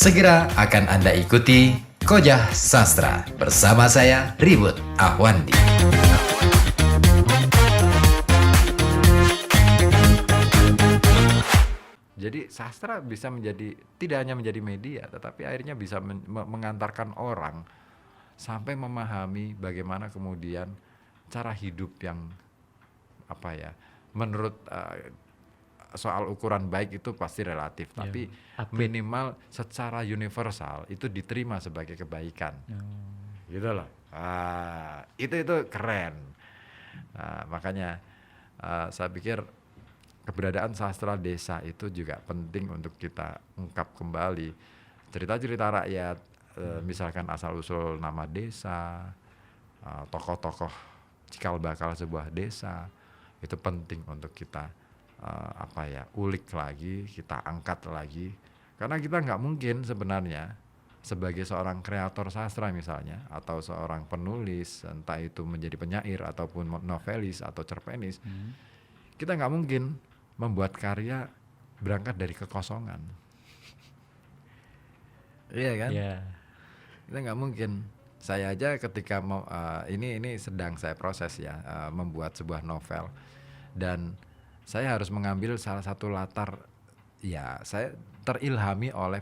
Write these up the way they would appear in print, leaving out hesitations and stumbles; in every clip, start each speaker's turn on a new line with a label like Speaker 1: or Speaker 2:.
Speaker 1: Segera akan Anda ikuti Kojah Sastra bersama saya Ribut Ahwandi. Jadi sastra bisa menjadi, tidak hanya menjadi media, tetapi akhirnya bisa mengantarkan orang sampai memahami bagaimana kemudian cara hidup yang menurut soal ukuran baik itu pasti relatif, tapi minimal secara universal itu diterima sebagai kebaikan, gitu loh. Itu keren. Makanya saya pikir keberadaan sastra desa itu juga penting untuk kita ungkap kembali cerita-cerita rakyat, misalkan asal-usul nama desa, tokoh-tokoh cikal bakal sebuah desa, itu penting untuk kita ulik lagi, kita angkat lagi, karena kita nggak mungkin sebenarnya sebagai seorang kreator sastra misalnya, atau seorang penulis, entah itu menjadi penyair ataupun novelis atau cerpenis, kita nggak mungkin membuat karya berangkat dari kekosongan. Iya kan?
Speaker 2: Yeah.
Speaker 1: Kita nggak mungkin. Saya aja ketika mau ini sedang saya proses ya, membuat sebuah novel, dan saya harus mengambil salah satu latar, ya saya terilhami oleh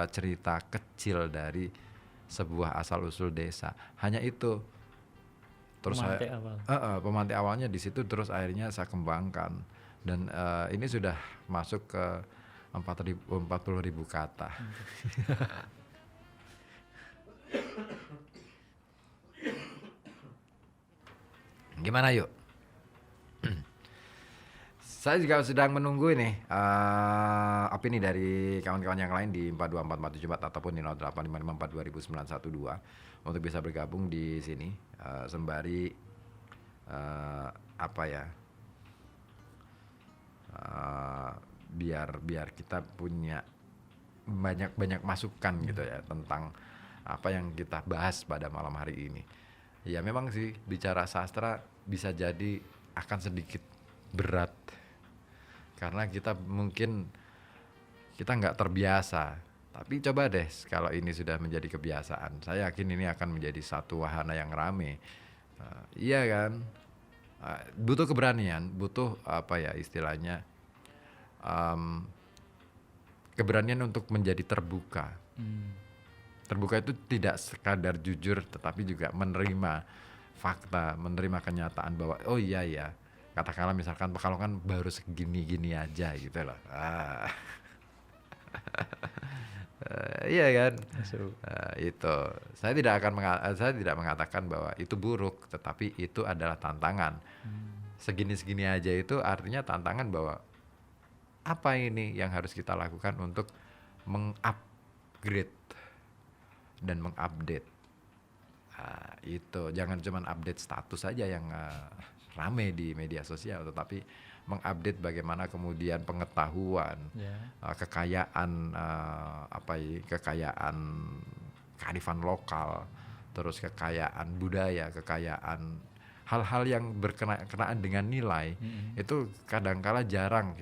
Speaker 1: cerita kecil dari sebuah asal-usul desa. Hanya itu. Terus pemantik awalnya di situ, terus akhirnya saya kembangkan, dan ini sudah masuk ke 40.000 kata. Gimana yuk? Saya juga sedang menunggu ini opini dari kawan-kawan yang lain di 42447 ataupun di 0855420912 untuk bisa bergabung di sini, sembari biar kita punya banyak masukan gitu ya tentang apa yang kita bahas pada malam hari ini. Ya memang sih bicara sastra bisa jadi akan sedikit berat, karena kita mungkin nggak terbiasa. Tapi coba deh kalau ini sudah menjadi kebiasaan, saya yakin ini akan menjadi satu wahana yang rame. Iya kan? Butuh keberanian, butuh istilahnya keberanian untuk menjadi terbuka. Terbuka itu tidak sekadar jujur, tetapi juga menerima fakta, menerima kenyataan bahwa oh iya ya, katakanlah misalkan Pekalongan baru segini-gini aja gitu loh. Iya kan? Itu saya tidak mengatakan bahwa itu buruk, tetapi itu adalah tantangan. Segini-segini aja itu artinya tantangan bahwa apa ini yang harus kita lakukan untuk mengupgrade dan mengupdate. Itu jangan cuma update status saja yang rame di media sosial, tetapi mengupdate bagaimana kemudian pengetahuan, kekayaan kekayaan kearifan lokal, terus kekayaan budaya, kekayaan hal-hal yang berkenaan dengan nilai, itu kadangkala jarang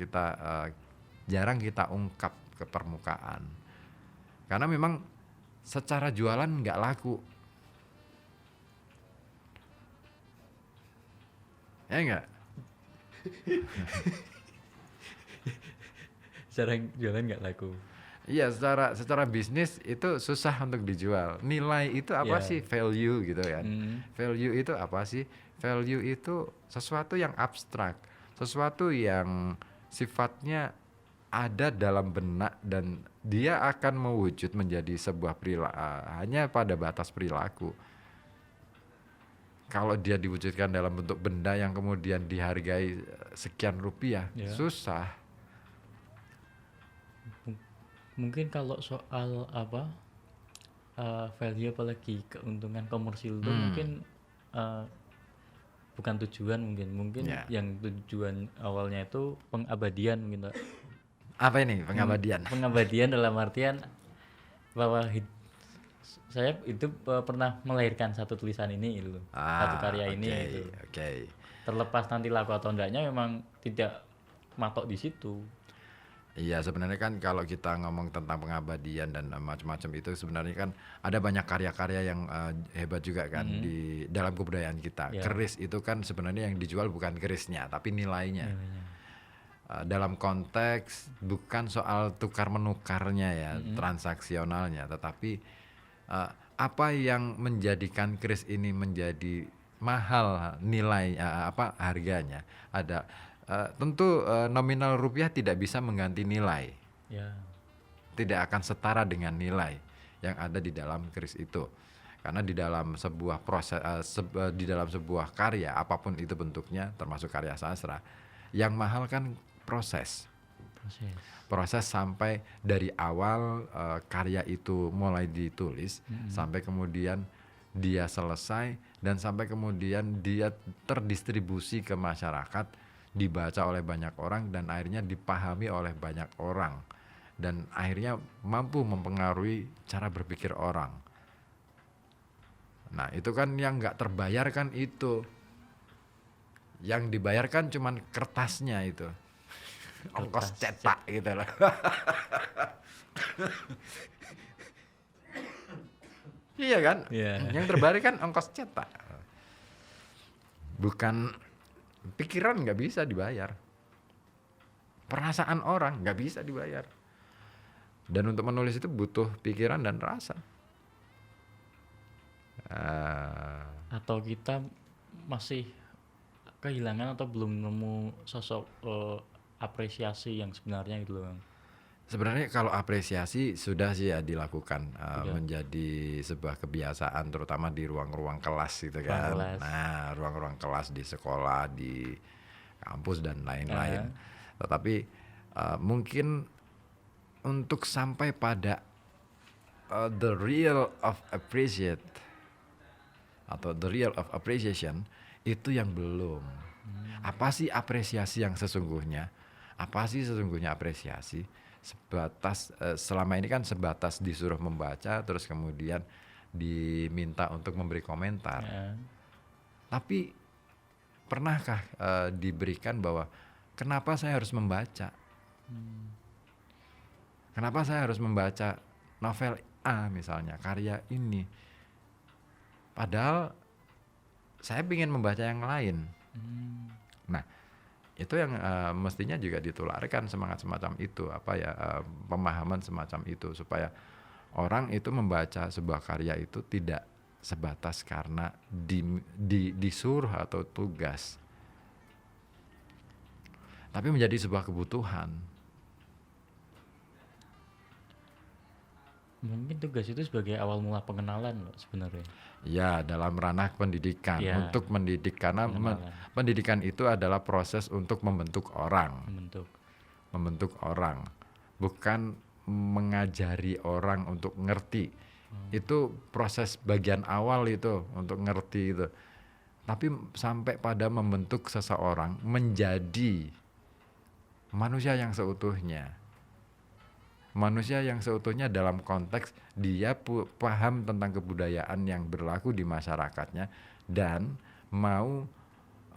Speaker 1: kita ungkap ke permukaan, karena memang secara jualan nggak laku, ya nggak?
Speaker 2: Secara jualan nggak laku.
Speaker 1: Iya, secara bisnis itu susah untuk dijual. Nilai itu apa sih? Value gitu kan. Value itu apa sih? Value itu sesuatu yang abstrak, sesuatu yang sifatnya ada dalam benak dan dia akan mewujud menjadi sebuah perilaku hanya pada batas perilaku. Kalau dia diwujudkan dalam bentuk benda yang kemudian dihargai sekian rupiah, susah.
Speaker 2: Mungkin kalau soal value apalagi keuntungan komersil itu mungkin bukan tujuan, mungkin yang tujuan awalnya itu pengabadian mungkin.
Speaker 1: Apa ini pengabadian?
Speaker 2: Pengabadian dalam artian bahwa saya itu pernah melahirkan satu tulisan ini gitu, satu karya ini gitu. Terlepas nanti laku atau enggaknya, memang tidak matok di situ.
Speaker 1: Iya, sebenarnya kan kalau kita ngomong tentang pengabadian dan macam-macam itu sebenarnya kan ada banyak karya-karya yang hebat juga kan di dalam kebudayaan kita.
Speaker 2: Ya.
Speaker 1: Keris itu kan sebenarnya yang dijual bukan kerisnya, tapi nilainya.
Speaker 2: Nilainya.
Speaker 1: Dalam konteks bukan soal tukar menukarnya ya, transaksionalnya, tetapi apa yang menjadikan keris ini menjadi mahal nilai harganya ada. Tentu nominal rupiah tidak bisa mengganti nilai,
Speaker 2: Ya.
Speaker 1: tidak akan setara dengan nilai yang ada di dalam keris itu, karena di dalam sebuah proses, di dalam sebuah karya apapun itu bentuknya, termasuk karya sastra, yang mahal kan proses sampai dari awal karya itu mulai ditulis sampai kemudian dia selesai dan sampai kemudian dia terdistribusi ke masyarakat, dibaca oleh banyak orang dan akhirnya dipahami oleh banyak orang dan akhirnya mampu mempengaruhi cara berpikir orang. Nah itu kan yang nggak terbayarkan itu, yang dibayarkan cuman kertasnya itu, ongkos cetak gitu lah. Iya kan, yang terbayar kan ongkos cetak, bukan pikiran. Nggak bisa dibayar, perasaan orang nggak bisa dibayar, dan untuk menulis itu butuh pikiran dan rasa.
Speaker 2: Atau kita masih kehilangan atau belum nemu sosok apresiasi yang sebenarnya gitu loh.
Speaker 1: Sebenarnya kalau apresiasi sudah sih ya dilakukan, menjadi sebuah kebiasaan terutama di ruang-ruang kelas gitu kan. Nah, ruang-ruang kelas di sekolah, di kampus dan lain-lain. Tetapi mungkin untuk sampai pada the real of appreciate atau the real of appreciation itu yang belum. Apa sih apresiasi yang sesungguhnya? Apa sih sesungguhnya apresiasi? Sebatas selama ini kan sebatas disuruh membaca terus kemudian diminta untuk memberi komentar. Tapi pernahkah diberikan bahwa kenapa saya harus membaca? Kenapa saya harus membaca novel A misalnya, karya ini? Padahal saya ingin membaca yang lain. Nah, itu yang mestinya juga ditularkan semangat semacam itu, pemahaman semacam itu, supaya orang itu membaca sebuah karya itu tidak sebatas karena disuruh atau tugas, tapi menjadi sebuah kebutuhan.
Speaker 2: Mungkin tugas itu sebagai awal mula pengenalan loh sebenarnya.
Speaker 1: Ya, dalam ranah pendidikan, untuk mendidik, karena pendidikan itu adalah proses untuk membentuk orang. Membentuk orang, bukan mengajari orang untuk ngerti. Itu proses bagian awal itu untuk ngerti itu. Tapi sampai pada membentuk seseorang menjadi manusia yang seutuhnya. Manusia yang seutuhnya dalam konteks dia paham tentang kebudayaan yang berlaku di masyarakatnya dan mau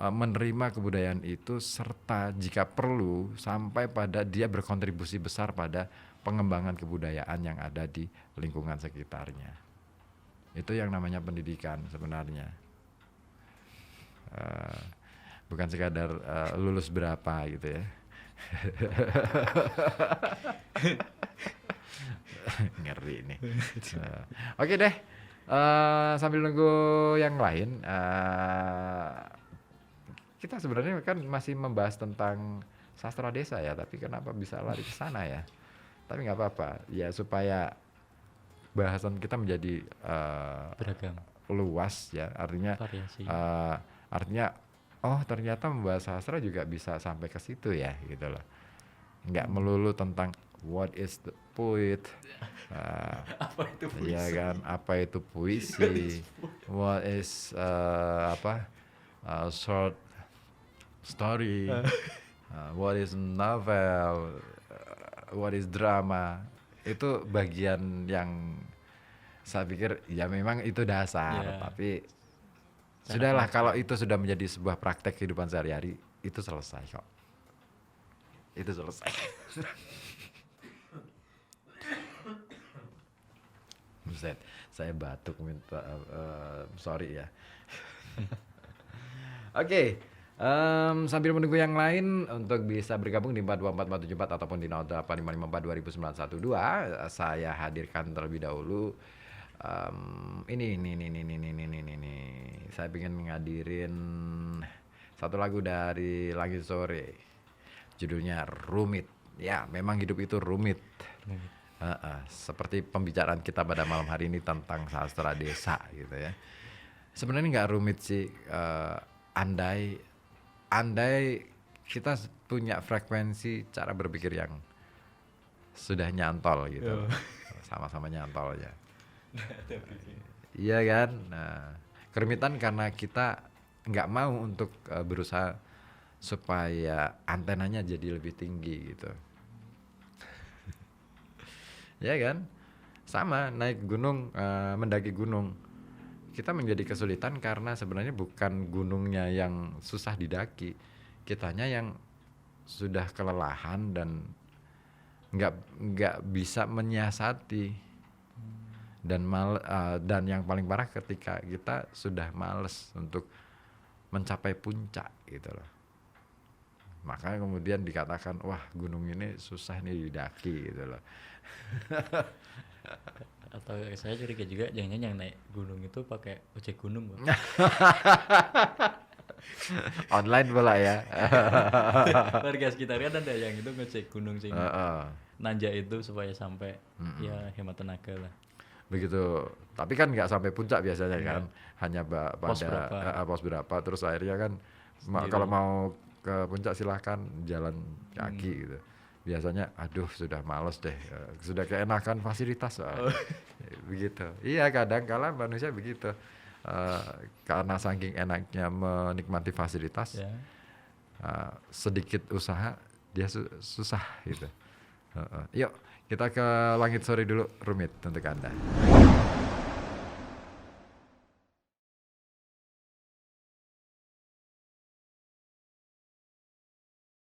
Speaker 1: menerima kebudayaan itu, serta jika perlu sampai pada dia berkontribusi besar pada pengembangan kebudayaan yang ada di lingkungan sekitarnya. Itu yang namanya pendidikan sebenarnya. Bukan sekadar lulus berapa gitu ya. Ngeri nih. Oke deh, sambil nunggu yang lain, kita sebenarnya kan masih membahas tentang sastra desa ya, tapi kenapa bisa lari ke sana ya? Tapi nggak apa-apa ya, supaya bahasan kita menjadi
Speaker 2: beragam,
Speaker 1: luas ya, artinya artinya oh ternyata membahas sastra juga bisa sampai ke situ ya gitu loh. Nggak melulu tentang what is the poet,
Speaker 2: apa itu puisi?
Speaker 1: Ya kan, apa itu puisi, what is short story, what is novel, what is drama. Itu bagian yang saya pikir ya memang itu dasar, tapi sudahlah, kalau itu sudah menjadi sebuah praktek kehidupan sehari-hari, itu selesai kok. Itu selesai. Buset, saya batuk, minta sorry ya. Oke, sambil menunggu yang lain untuk bisa bergabung di 424474 ataupun di 08554 saya hadirkan terlebih dahulu. Ini, saya ingin ngadirin satu lagu dari Langit Sore, judulnya Rumit. Ya, memang hidup itu rumit. Seperti pembicaraan kita pada malam hari ini tentang sastra desa gitu ya. Sebenarnya nggak rumit sih, andai kita punya frekuensi cara berpikir yang sudah nyantol gitu, sama-sama nyantol ya. Iya kan. Nah, kerumitan karena kita nggak mau untuk berusaha supaya antenanya jadi lebih tinggi gitu. Ya kan, sama naik gunung, mendaki gunung, kita menjadi kesulitan karena sebenarnya bukan gunungnya yang susah didaki, kitanya yang sudah kelelahan dan nggak bisa menyiasati. Dan yang paling parah ketika kita sudah males untuk mencapai puncak gitu loh. Maka kemudian dikatakan, wah gunung ini susah nih didaki gitu loh.
Speaker 2: Atau saya curiga juga jangan-jangan yang naik gunung itu pakai ojek gunung, Bang.
Speaker 1: Online pula ya.
Speaker 2: Warga sekitar kan ada yang itu ngecek gunung sih. Nanjak itu supaya sampai ya hemat tenaga lah.
Speaker 1: Begitu, tapi kan nggak sampai puncak biasanya kan, hanya pada pos berapa, terus akhirnya kan kalau mau ke puncak silahkan jalan kaki gitu. Biasanya aduh sudah males deh, sudah keenakan fasilitas begitu. Iya, kadang kala manusia begitu, karena saking enaknya menikmati fasilitas, sedikit usaha dia susah gitu. Yuk kita ke Langit Sore dulu, Rumit untuk Anda.